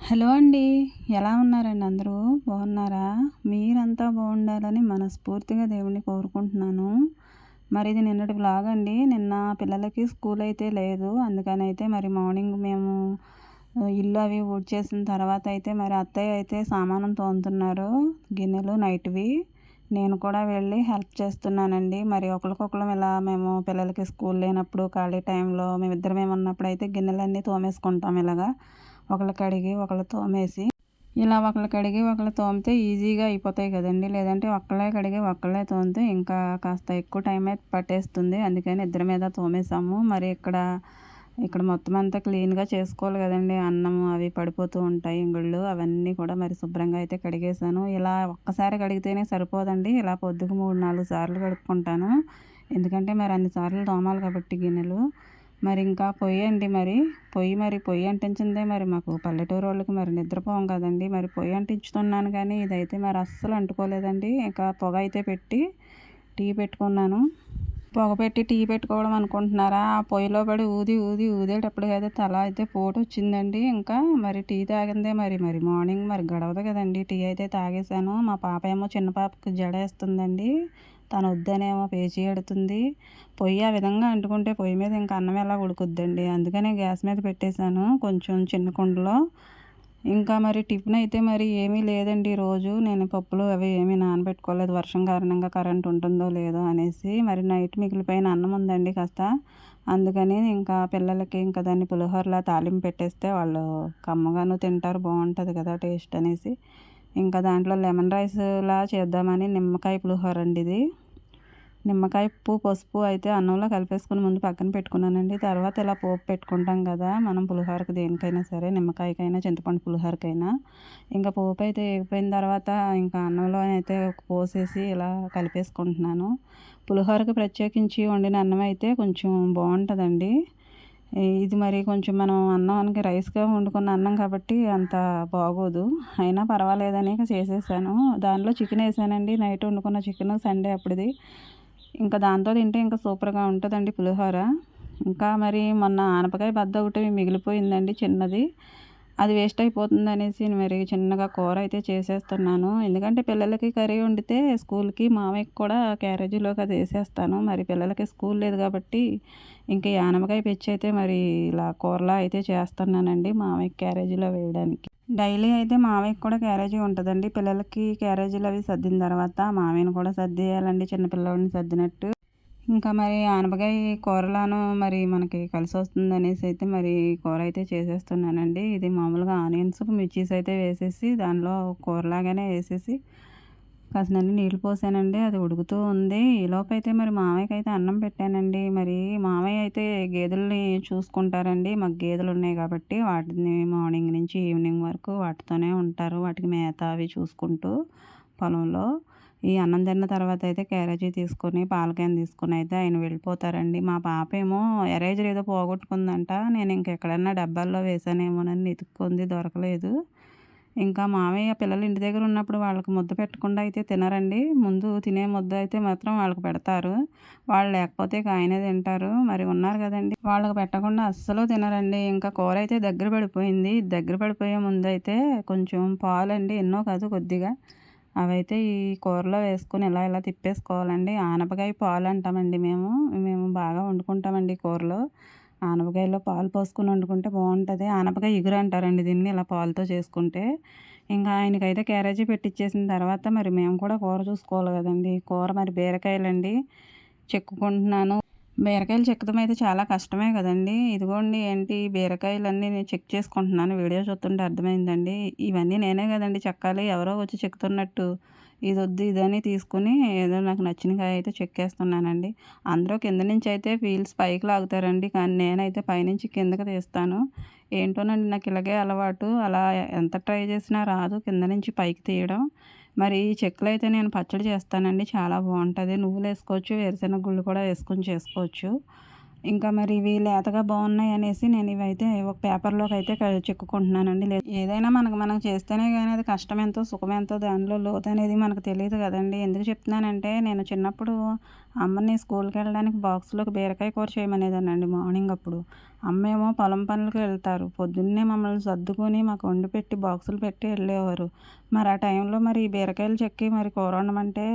Hello అండి. ఎలా ఉన్నారండి అందరూ? బాగున్నారా? మీరంతా బాగుండాలని మనస్ఫూర్తిగా దేవుడిని కోరుకుంటున్నాను. మరి ఇది నిన్నటి వ్లాగ్ అండి. నిన్న పిల్లలకి స్కూల్ అయితే లేదు. అందుకనైతే మరి మార్నింగ్ మేము ఇల్లు అవి ఊడ్చేసిన తర్వాత అయితే మరి అత్తయ్య అయితే సామానం తోముతున్నారు. గిన్నెలు నైట్‌వి. నేను కూడా వెళ్ళి హెల్ప్ చేస్తున్నానండి. మరి ఒకళ్ళకొకళ్ళం ఇలా మేము పిల్లలకి స్కూల్ లేనప్పుడు ఖాళీ టైంలో మేమిద్దరమే ఉన్నప్పుడైతే గిన్నెలన్నీ తోమేసుకుంటాం ఇలాగా. ఒకళ్ళు కడిగి ఒకళ్ళు తోమేసి ఇలా ఒకళ్ళు కడిగి ఒకళ్ళు తోమితే ఈజీగా అయిపోతాయి కదండి. లేదంటే ఒక్కళ్ళే కడిగి ఒక్కళ్ళే తోమితే ఇంకా కాస్త ఎక్కువ టైం అయితే పట్టేస్తుంది. అందుకని ఇద్దరి మీద తోమేసాము. మరి ఇక్కడ మొత్తం అంతా క్లీన్‌గా చేసుకోవాలి కదండి. అన్నం అవి పడిపోతూ ఉంటాయి ఇంగుళ్ళు. అవన్నీ కూడా మరి శుభ్రంగా అయితే కడిగేసాను. ఇలా ఒక్కసారి కడిగితేనే సరిపోదండి. ఇలా పొద్దుకు 3, 4 సార్లు కడుక్కుంటాను. ఎందుకంటే మరి అన్ని సార్లు తోమాలి కాబట్టి గిన్నెలు. మరి ఇంకా పొయ్యండి మరి. పొయ్యి అంటించిందే మరి మాకు పల్లెటూరోళ్ళకి మరి నిద్రపోం కదండీ. మరి పొయ్యి అంటించుతున్నాను కానీ ఇదైతే మరి అస్సలు అంటుకోలేదండి. ఇంకా పొగ అయితే పెట్టి టీ పెట్టుకున్నాను. పొగ పెట్టి టీ పెట్టుకోవడం అనుకుంటున్నారా? ఆ పొయ్యిలో పడి ఊదేటప్పటికైతే తల అయితే పోటొచ్చిందండి. ఇంకా మరి టీ తాగిందే మరి మార్నింగ్ మరి గడవదు కదండీ. టీ అయితే తాగేసాను. మా పాప ఏమో చిన్న పాపకి జడేస్తుందండి. తను వద్దనేమో పేచీ ఎడుతుంది. పొయ్యి ఆ విధంగా అంటుకుంటే పొయ్యి మీద ఇంకా అన్నం ఎలా ఉడుకుద్దండి. అందుకనే గ్యాస్ మీద పెట్టేశాను కొంచెం చిన్న కుండలో. ఇంకా మరి టిఫిన్ అయితే మరి ఏమీ లేదండి ఈరోజు. నేను పప్పులు అవి ఏమీ నానబెట్టుకోలేదు. వర్షం కారణంగా కరెంట్ ఉంటుందో లేదో అనేసి. మరి నైట్ మిగిలిపోయిన అన్నం ఉందండి కాస్త. అందుకని ఇంకా పిల్లలకి ఇంకా దాన్ని పులిహోరలా తాలింపు పెట్టేస్తే వాళ్ళు కమ్మగాను తింటారు. బాగుంటుంది కదా టేస్ట్ అనేసి. ఇంకా దాంట్లో లెమన్ రైస్‌లా చేద్దామని నిమ్మకాయ పులిహోర అండి ఇది. నిమ్మకాయ, ఉప్పు, పసుపు అయితే అన్నంలో కలిపేసుకొని ముందు పక్కన పెట్టుకున్నానండి. తర్వాత ఇలా పోపు పెట్టుకుంటాం కదా మనం పులిహోరకి దేనికైనా సరే, నిమ్మకాయకైనా చింతపండు పులిహోరకైనా. ఇంకా పోపు అయితే ఎగిపోయిన తర్వాత ఇంకా అన్నంలో అయితే పోసేసి ఇలా కలిపేసుకుంటున్నాను. పులిహోరకి ప్రత్యేకించి వండిన అన్నం అయితే కొంచెం బాగుంటుందండి. ఇది మరి కొంచెం మనం అన్నానికి రైస్‌గా వండుకున్న అన్నం కాబట్టి అంత బాగోదు. అయినా పర్వాలేదని ఇక చేసేసాను. దానిలో చికెన్ వేసానండి. నైట్ వండుకున్న చికెను సండే అప్పుడుది. ఇంకా దాంతో తింటే ఇంకా సూపర్‌గా ఉంటదండి పులిహోర. ఇంకా మరి మొన్న ఆనపకాయ బద్ద ఒకటి మిగిలిపోయిందండి చిన్నది. అది వేస్ట్ అయిపోతుందనేసి మరి చిన్నగా కూర అయితే చేసేస్తున్నాను. ఎందుకంటే పిల్లలకి కర్రీ వండితే స్కూల్‌కి మామయ్యకి కూడా క్యారేజీలోకి అది ఏసేస్తాను. మరి పిల్లలకి స్కూల్ లేదు కాబట్టి ఇంక ఈ ఆనపకాయ పిచ్చి అయితే మరి ఇలా కూరలా అయితే చేస్తున్నానండి మామయ్యకి క్యారేజీలో వేయడానికి. డైలీ అయితే మామయ్యకి కూడా క్యారేజీ ఉంటదండి. పిల్లలకి క్యారేజీలు అవి సర్దిన తర్వాత మామయ్యని కూడా సర్దేయాలండి చిన్న పిల్లోడిని సర్దినట్టు. ఇంకా మరి ఆనపకాయ కూరలాను మరి మనకి కలిసొస్తుందనేసి అయితే మరి కూర అయితే చేసేస్తున్నానండి. ఇది మామూలుగా ఆనియన్స్, మిర్చీస్ అయితే వేసేసి దానిలో కూరలాగానే వేసేసి కాసినన్ని నీళ్ళు పోసానండి. అది ఉడుకుతూ ఉంది. ఈలోపైతే మరి మామయ్యకైతే అన్నం పెట్టానండి. మరి మామయ్య అయితే గేదెలని చూసుకుంటారండి. మాకు గేదెలున్నాయి కాబట్టి వాటిని మార్నింగ్ నుంచి ఈవినింగ్ వరకు వాటితోనే ఉంటారు. వాటికి మేత అవి చూసుకుంటూ పొలంలో. ఈ అన్నం తిన్న తర్వాత అయితే క్యారేజీ తీసుకొని పాల క్యాన్ తీసుకొని అయితే ఆయన వెళ్ళిపోతారండి. మా పాపేమో ఎరేజర్ ఏదో పోగొట్టుకుందంట. నేను ఇంకెక్కడన్నా డబ్బాల్లో వేసానేమోనని వెతుక్కుంది దొరకలేదు. ఇంకా మామయ్య పిల్లలు ఇంటి దగ్గర ఉన్నప్పుడు వాళ్ళకి ముద్ద పెట్టకుండా అయితే తినరండి. ముందు తినే ముద్ద అయితే మాత్రం వాళ్ళకి పెడతారు. వాళ్ళు లేకపోతే ఇక ఆయనే తింటారు. మరి ఉన్నారు కదండీ! వాళ్ళకి పెట్టకుండా అస్సలు తినరండి. ఇంకా కూర అయితే దగ్గర పడిపోయింది. దగ్గర పడిపోయే ముందైతే కొంచెం పాలండి ఎన్నో కాదు కొద్దిగా అవైతే ఈ కూరలో వేసుకొని ఇలా తిప్పేసుకోవాలండి. ఆనపకాయ పాలు అంటామండి మేము. మేము బాగా వండుకుంటామండి కూరలో. ఆనపకాయలో పాలు పోసుకొని వండుకుంటే బాగుంటుంది. ఆనపకాయ ఇగురు అంటారండి దీన్ని ఇలా పాలతో చేసుకుంటే. ఇంకా ఆయనకైతే క్యారేజీ పెట్టిచ్చేసిన తర్వాత మరి మేము కూడా కూర చూసుకోవాలి కదండీ. కూర మరి బీరకాయలండి చెక్కుకుంటున్నాను. బీరకాయలు చెక్కడం అయితే చాలా కష్టమే కదండీ. ఇదిగోండి ఏంటి బీరకాయలన్నీ నేను చెక్ చేసుకుంటున్నాను. వీడియో చూస్తుంటే అర్థమైందండి. ఇవన్నీ నేనే కదండీ చెక్కాలి. ఎవరో వచ్చి చెక్కుతున్నట్టు ఇదొద్దు ఇదని తీసుకొని ఏదో నాకు నచ్చిన కాయ అయితే చెక్కేస్తున్నానండి. అందరూ కింద నుంచి అయితే వీల్స్ పైకి లాగుతారండి. కానీ నేనైతే పైనుంచి కిందకి తీస్తాను. ఏంటోనండి నాకు ఇలాగే అలవాటు. అలా ఎంత ట్రై చేసినా రాదు కింద నుంచి పైకి తీయడం. మరి ఈ చెక్కులైతే నేను పచ్చడి చేస్తానండి. చాలా బాగుంటుంది. నువ్వులు వేసుకోవచ్చు, వేరుశెనగ గుళ్ళు కూడా వేసుకొని చేసుకోవచ్చు. ఇంకా మరి ఇవి లేతగా బాగున్నాయి అనేసి నేను ఇవైతే ఒక పేపర్లోకి అయితే చెక్కుకుంటున్నానండి. ఏదైనా మనం చేస్తేనే కానీ అది కష్టం ఎంతో సుఖం ఎంతో దానిలో లోతు అనేది మనకు తెలియదు కదండి. ఎందుకు చెప్తున్నానంటే నేను చిన్నప్పుడు అమ్మని స్కూల్కి వెళ్ళడానికి బాక్స్లోకి బీరకాయ కూర చేయమనేదానండి మార్నింగ్ అప్పుడు. అమ్మేమో పొలం పనులకు వెళ్తారు. పొద్దున్నే మమ్మల్ని సర్దుకొని మాకు వండి పెట్టి బాక్సులు పెట్టి వెళ్ళేవారు. మరి ఆ టైంలో మరి ఈ బీరకాయలు చెక్కి మరి కూర వండమంటే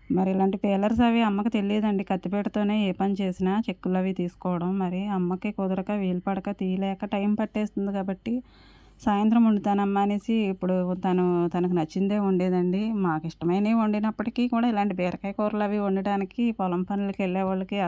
మరి ఇలాంటి పీలర్స్ అవి అమ్మకి తెలియదండి. కత్తిపీటతోనే ఏ పని చేసినా చెక్కులు అవి తీసుకోవడం. మరి అమ్మకి కుదరక వీలు పడక తీయలేక టైం పట్టేస్తుంది కాబట్టి సాయంత్రం వండుతానమ్మా అనేసి ఇప్పుడు తనకు నచ్చిందే వండేదండి. మాకు ఇష్టమైనవి వండినప్పటికీ కూడా ఇలాంటి బీరకాయ కూరలు అవి వండడానికి పొలం పనులకి వెళ్ళేవాళ్ళకి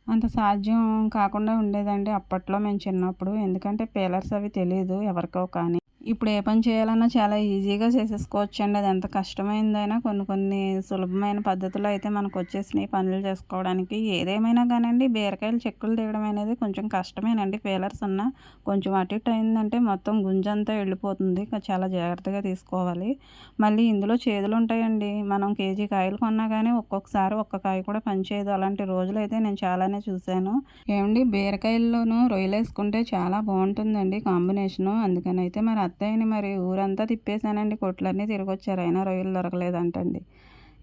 అంత సాధ్యం కాకుండా ఉండేదండి అప్పట్లో మేము చిన్నప్పుడు. ఎందుకంటే పీలర్స్ అవి తెలీదు ఎవరికో కానీ. ఇప్పుడు ఏ పని చేయాలన్నా చాలా ఈజీగా చేసేసుకోవచ్చండి. అది ఎంత కష్టమైందైనా కొన్ని సులభమైన పద్ధతులు అయితే మనకు వచ్చేసినాయి పనులు చేసుకోవడానికి. ఏదేమైనా కానండి బీరకాయలు చెక్కులు తీయడం అనేది కొంచెం కష్టమేనండి. పీలర్స్ ఉన్నా కొంచెం అటు ఇటు అయిందంటే మొత్తం గుంజంతా వెళ్ళిపోతుంది. చాలా జాగ్రత్తగా తీసుకోవాలి. మళ్ళీ ఇందులో చేదులు ఉంటాయండి. మనం కేజీ కాయలు కొన్నా కానీ ఒక్కొక్కసారి ఒక్క కాయ కూడా పనిచేయదు. అలాంటి రోజులైతే నేను చాలానే చూశాను. ఏమండి బీరకాయల్లోనూ రొయ్యలేసుకుంటే చాలా బాగుంటుందండి కాంబినేషను. అందుకని అయితే మరి అత్తయ్యని మరి ఊరంతా తిప్పేశానండి. కొట్లన్నీ తిరిగొచ్చారు. అయినా రొయ్యలు దొరకలేదంటండి.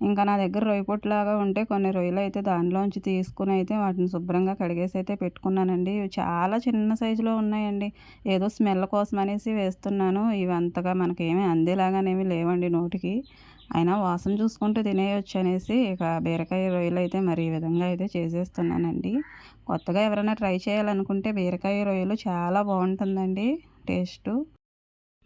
ఇంకా నా దగ్గర రొయ్య పొట్టులాగా ఉంటే కొన్ని రొయ్యలు అయితే దానిలోంచి తీసుకుని అయితే వాటిని శుభ్రంగా కడిగేసి అయితే పెట్టుకున్నానండి. ఇవి చాలా చిన్న సైజులో ఉన్నాయండి. ఏదో స్మెల్ కోసం అనేసి వేస్తున్నాను. ఇవి అంతగా మనకేమీ అందేలాగానేమి లేవండి నోటికి. అయినా వాసన చూసుకుంటూ తినేయొచ్చు అనేసి ఇక బీరకాయ రొయ్యలు అయితే మరి ఈ విధంగా అయితే చేసేస్తున్నానండి. కొత్తగా ఎవరైనా ట్రై చేయాలనుకుంటే బీరకాయ రొయ్యలు చాలా బాగుంటుందండి టేస్టు.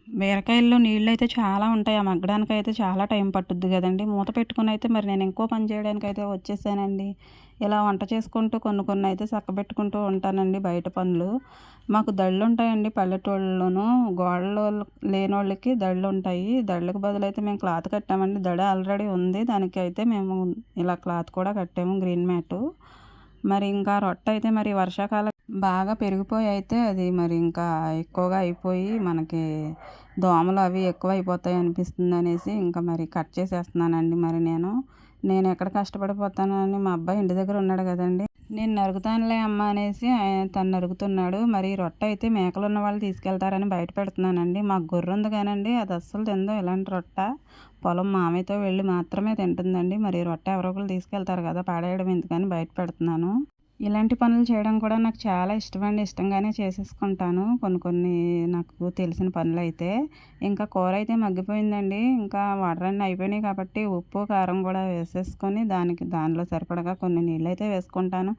బీరకాయల్లో నీళ్ళైతే చాలా ఉంటాయి. ఆ మగ్గడానికైతే చాలా టైం పట్టుద్ది కదండీ. మూత పెట్టుకొని అయితే మరి నేను ఇంకో పని చేయడానికైతే వచ్చేసానండి. ఇలా వంట చేసుకుంటూ కొన్ని అయితే చక్కబెట్టుకుంటూ ఉంటానండి బయట పనులు. మాకు దళ్ళుంటాయండి పల్లెటూళ్ళలోనూ. గోడలు లేనోళ్ళకి దళ్ళుంటాయి. దళ్ళకి బదులైతే మేము క్లాత్ కట్టామండి. దడ ఆల్రెడీ ఉంది. దానికైతే మేము ఇలా క్లాత్ కూడా కట్టాము గ్రీన్ మ్యాటు. మరి ఇంకా రొట్టె అయితే మరి వర్షాకాలం బాగా పెరిగిపోయి అయితే అది మరి ఇంకా ఎక్కువగా అయిపోయి మనకి దోమలు అవి ఎక్కువ అయిపోతాయి అనిపిస్తుంది అనేసి ఇంకా మరి కట్ చేసేస్తున్నానండి. మరి నేను ఎక్కడ కష్టపడిపోతానని మా అబ్బాయి ఇంటి దగ్గర ఉన్నాడు కదండి. నేను నరుగుతానులే అమ్మ అనేసి తను నరుగుతున్నాడు. మరి రొట్టె అయితే మేకలు ఉన్న వాళ్ళు తీసుకెళ్తారని బయట పెడుతున్నానండి. మాకు గొర్రె ఉంది కానండి అది అస్సలు తిందో ఇలాంటి రొట్టె. పొలం మామయ్యతో వెళ్ళి మాత్రమే తింటుందండి. మరి రొట్టె ఎవరో ఒకరు తీసుకెళ్తారు కదా పాడేయడం ఎందుకని బయట పెడుతున్నాను. ఇలాంటి పనులు చేయడం కూడా నాకు చాలా ఇష్టమండి. ఇష్టంగానే చేసేసుకుంటాను కొన్ని నాకు తెలిసిన పనులైతే. ఇంకా కూర అయితే మగ్గిపోయిందండి. ఇంకా వాటర్ అన్నీ అయిపోయినాయి కాబట్టి ఉప్పు, కారం కూడా వేసేసుకొని దానిలో సరిపడగా కొన్ని నీళ్ళైతే వేసుకుంటాను.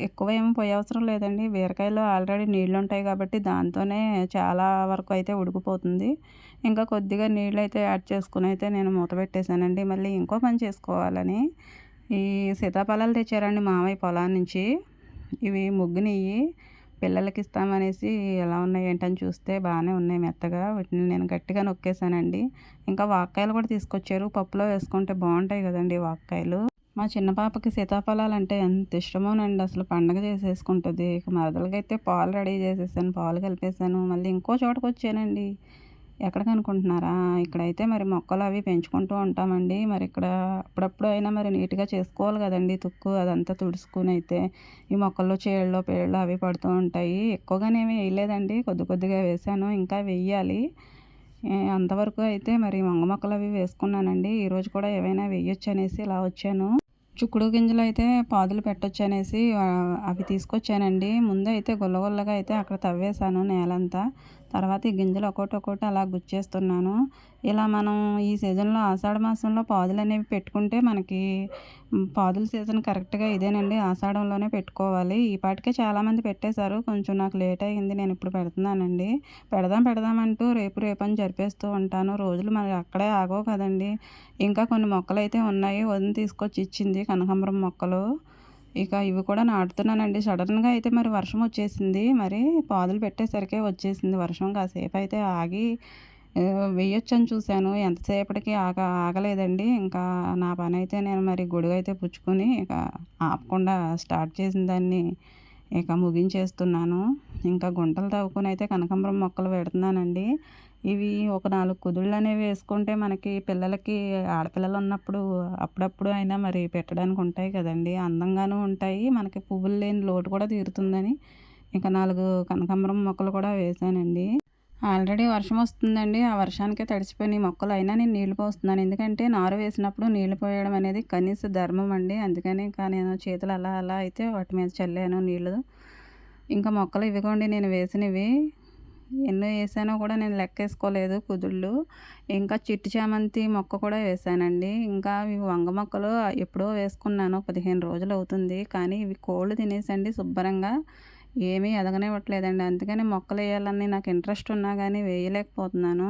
ఎక్కువ ఏమి పొయ్యవసరం లేదండి. బీరకాయలో ఆల్రెడీ నీళ్ళుంటాయి కాబట్టి దాంతోనే చాలా వరకు అయితే ఉడికిపోతుంది. ఇంకా కొద్దిగా నీళ్ళైతే యాడ్ చేసుకొని అయితే నేను మూత పెట్టేశానండి. మళ్ళీ ఇంకో పని చేసుకోవాలని ఈ సీతాఫలాలు తెచ్చారండి మామయ్య పొలాన్నించి. ఇవి ముగ్గునియి. పిల్లలకి ఇస్తామనేసి ఎలా ఉన్నాయి ఏంటని చూస్తే బాగానే ఉన్నాయి మెత్తగా. వీటిని నేను గట్టిగా నొక్కేసానండి. ఇంకా వాక్కాయలు కూడా తీసుకొచ్చారు. పప్పులో వేసుకుంటే బాగుంటాయి కదండీ వాక్కాయలు. మా చిన్న పాపకి సీతాఫలాలంటే ఎంత ఇష్టమోనండి. అసలు పండగ చేసేసుకుంటుంది. ఇక మరదలకైతే పాలు రెడీ చేసేసాను. పాలు కలిపేసాను. మళ్ళీ ఇంకో చోటకొచ్చానండి. ఎక్కడికనుకుంటున్నారా? ఇక్కడైతే మరి మొక్కలు అవి పెంచుకుంటూ ఉంటామండి. మరి ఇక్కడ అప్పుడప్పుడు అయినా మరి నీట్‌గా చేసుకోవాలి కదండీ! తుక్కు అదంతా తుడుచుకొని అయితే ఈ మొక్కల్లో చీడలు, పీడలు అవి పడుతూ ఉంటాయి. ఎక్కువగానేమి వేయలేదండి. కొద్దిగా వేశాను. ఇంకా వెయ్యాలి. అంతవరకు అయితే మరి వంగ మొక్కలు అవి వేసుకున్నానండి. ఈరోజు కూడా ఏవైనా వేయొచ్చనేసి ఇలా వచ్చాను. చుక్కుడు గింజలైతే పాదులు పెట్టొచ్చనేసి అవి తీసుకొచ్చానండి. ముందైతే గుల్లగా అయితే అక్కడ తవ్వేశాను నేలంతా. తర్వాత ఈ గింజలు ఒక్కోటి అలా గుచ్చేస్తున్నాను. ఇలా మనం ఈ సీజన్‌లో ఆషాఢ మాసంలో పాదులనేవి పెట్టుకుంటే మనకి పాదుల సీజన్ కరెక్ట్‌గా ఇదేనండి. ఆషాఢంలోనే పెట్టుకోవాలి. ఈ పాటికే చాలామంది పెట్టేశారు. కొంచెం నాకు లేట్ అయింది. నేనిప్పుడు పెడుతున్నానండి. పెడదాం అంటూ రేపని జరిపేస్తూ ఉంటాను. రోజులు మరి అక్కడే ఆగవు కదండీ! ఇంకా కొన్ని మొక్కలైతే ఉన్నాయి. వదిన తీసుకొచ్చి ఇచ్చింది కనకాంబరం మొక్కలు. ఇక ఇవి కూడా నాటుతున్నానండి. సడన్‌గా అయితే మరి వర్షం వచ్చేసింది. మరి పాదులు పెట్టేసరికే వచ్చేసింది వర్షం. కాసేపయితే ఆగి వేయొచ్చని చూశాను. ఎంతసేపటికి ఆగలేదండి. ఇంకా నా పనైతే నేను మరి గొడుగైతే పుచ్చుకొని ఇక ఆపకుండా స్టార్ట్ చేసిన దాన్ని ఇక ముగించేస్తున్నాను. ఇంకా గుంటలు తవ్వుకొని అయితే కనకాంబరం మొక్కలు పెడుతున్నానండి. ఇవి ఒక 4 కుదుళ్ళనేవి వేసుకుంటే మనకి పిల్లలకి ఆడపిల్లలు ఉన్నప్పుడు అప్పుడప్పుడు అయినా మరి పెట్టడానికి ఉంటాయి కదండీ! అందంగాను ఉంటాయి. మనకి పువ్వులు లేని లోటు కూడా తీరుతుందని ఇంకా 4 కనకాంబరం మొక్కలు కూడా వేశానండి. ఆల్రెడీ వర్షం వస్తుందండి. ఆ వర్షానికే తడిసిపోయినాయి మొక్కలు. అయినా నేను నీళ్లు పోస్తున్నాను. ఎందుకంటే నారు వేసినప్పుడు నీళ్లు పోయడం అనేది కనీస ధర్మం అండి. అందుకని ఇంకా నేను చేతులు అలా అలా అయితే వాటి మీద చల్లాను నీళ్లు. ఇంకా మొక్కలు ఇవిగోండి నేను వేసినవి. ఎన్ని వేసానో కూడా నేను లెక్కేసుకోలేదు కుదుళ్ళు. ఇంకా చిట్టి చామంతి మొక్క కూడా వేశానండి. ఇంకా ఇవి వంగ మొక్కలు ఎప్పుడో వేసుకున్నాను. 15 రోజులు అవుతుంది. కానీ ఇవి కోళ్ళు తినేసండి శుభ్రంగా ఏమీ ఎదగనివ్వట్లేదండి. అందుకని మొక్కలేయాలని నాకు ఇంట్రెస్ట్ ఉన్నా గానీ వేయలేకపోతున్నాను.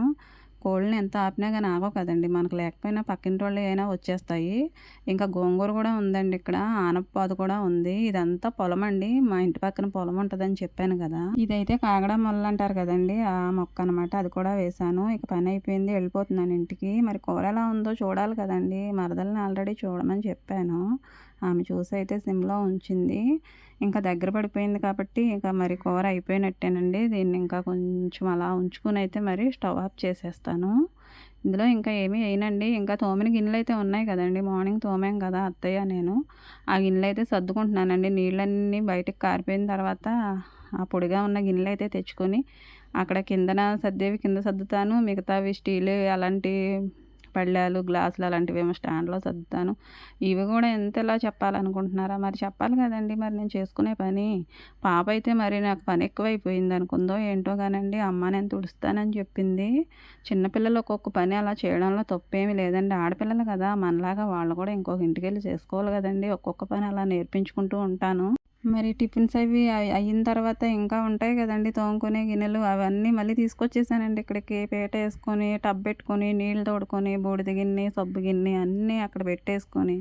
కోళ్ళని ఎంత ఆపినా గానీ ఆగవు కదండీ! మనకు లేకపోయినా పక్కింటోళ్ళయి అయినా వచ్చేస్తాయి. ఇంకా గోంగూర కూడా ఉందండి ఇక్కడ. ఆనపపాదు కూడా ఉంది. ఇదంతా పొలమండి. మా ఇంటి పక్కన పొలం ఉంటదని చెప్పాను గదా! ఇదైతే కాగడా మొల్లంటారు కదండీ! ఆ మొక్క అనమాట. అది కూడా వేశాను. ఇక పని అయిపోయింది. వెళ్ళిపోతున్నాను ఇంటికి. మరి కూర ఎలా ఉందో చూడాలి కదండీ! మరదల్ని ఆల్రెడీ చూడమని చెప్పాను. ఆమె చూసైతే సిమ్‌లో ఉంచింది. ఇంకా దగ్గర పడిపోయింది కాబట్టి ఇంకా మరి కూర అయిపోయినట్టేనండి. దీన్ని ఇంకా కొంచెం అలా ఉంచుకొనైతే మరి స్టవ్ ఆఫ్ చేసేస్తాను. ఇందులో ఇంకా ఏమీ ఎయనండి. ఇంకా తోమిన గిన్నెలైతే ఉన్నాయి కదండీ! మార్నింగ్ తోమాం కదా అత్తయ్య నేను. ఆ గిన్నెలైతే సర్దుకుంటున్నానండి. నీళ్ళన్నీ బయటకి కారిపోయిన తర్వాత ఆ పొడిగా ఉన్న గిన్నెలైతే తెచ్చుకొని అక్కడ కిందన సర్దేవి కింద సర్దుతాను. మిగతావి స్టీలు అలాంటి పళ్ళాలు, గ్లాసులు అలాంటివేమో స్టాండ్‌లో సర్దుతాను. ఇవి గూడా ఎంతలా చెప్పాలనుకుంటున్నారా? మరి చెప్పాలి కదండీ! మరి నేను చేసుకునే పని. పాప అయితే మరి నాకు పని ఎక్కువైపోయిందనుకుందో ఏంటో గానండి, అమ్మ నేను తుడుస్తానని చెప్పింది. చిన్నపిల్లలు ఒక్కొక్క పని అలా చేయడంలో తప్పేమీ లేదండి. ఆడపిల్లలు కదా! మనలాగా వాళ్ళు కూడా ఇంకొక ఇంటికెళ్ళి చేసుకోవాలి కదండీ! ఒక్కొక్క పని అలా నేర్పించుకుంటూ ఉంటాను. మరి టిఫిన్స్ అవి అయిన తర్వాత ఇంకా ఉంటాయి కదండీ! తోముకునే గిన్నెలు అవన్నీ మళ్ళీ తీసుకొచ్చేసానండి ఇక్కడికి. పీటేసుకొని, టబ్ పెట్టుకొని, నీళ్ళు తోడుకొని, బూడిద గిన్నె, సబ్బు గిన్నె అన్నీ అక్కడ పెట్టేసుకొని,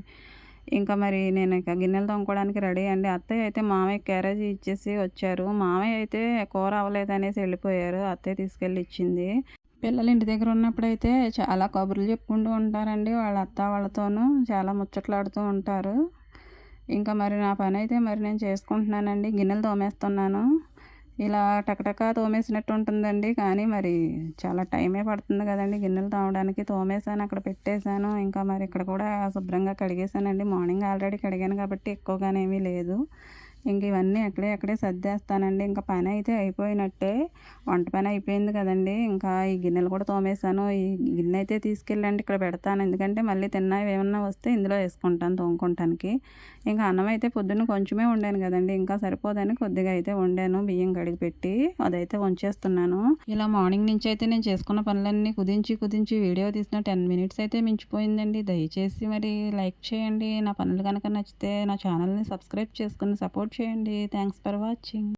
ఇంకా మరి నేను ఇక గిన్నెలు తోముకోవడానికి రెడీ అండి. అత్తయ్య అయితే మామయ్యకి క్యారేజీ ఇచ్చేసి వచ్చారు. మామయ్య అయితే కూర అవ్వలేదనేసి వెళ్ళిపోయారు. అత్తయ్య తీసుకెళ్ళి ఇచ్చింది. పిల్లలు ఇంటి దగ్గర ఉన్నప్పుడైతే చాలా కబుర్లు చెప్పుకుంటూ ఉంటారండి. వాళ్ళ అత్త వాళ్ళతోనూ చాలా ముచ్చట్లాడుతూ ఉంటారు. ఇంకా మరి నా పనైతే మరి నేను చేసుకుంటున్నానండి. గిన్నెలు తోమేస్తున్నాను. ఇలా టకటకా తోమేసినట్టు ఉంటుందండి. కానీ మరి చాలా టైమే పడుతుంది కదండీ గిన్నెలు తోమడానికి. తోమేసాను, అక్కడ పెట్టేశాను. ఇంకా మరి ఇక్కడ కూడా శుభ్రంగా కడిగేసానండి. మార్నింగ్ ఆల్రెడీ కడిగాను కాబట్టి ఎక్కువగానేమీ లేదు. ఇంక ఇవన్నీ అక్కడే సర్దేస్తానండి. ఇంకా పని అయితే అయిపోయినట్టే. వంట పని అయిపోయింది కదండీ! ఇంకా ఈ గిన్నెలు కూడా తోమేశాను. ఈ గిన్నె అయితే తీసుకెళ్ళండి ఇక్కడ పెడతాను. ఎందుకంటే మళ్ళీ తిన్నవి ఏమన్నా వస్తే ఇందులో వేసుకుంటాను తోముకుంటానికి. ఇంకా అన్నం అయితే పొద్దున్న కొంచెమే వండాను కదండీ! ఇంకా సరిపోదని కొద్దిగా అయితే వండాను బియ్యం కడిగి పెట్టి. అదైతే ఉంచేస్తున్నాను. ఇలా మార్నింగ్ నుంచి అయితే నేను చేసుకున్న పనులన్నీ కుదించి వీడియో తీసిన 10 మినిట్స్ అయితే మించిపోయిందండి. దయచేసి మరి లైక్ చేయండి. నా పనులు కనుక నచ్చితే నా ఛానల్‌ని సబ్స్క్రైబ్ చేసుకొని సపోర్ట్ చేయండి. Thanks for watching.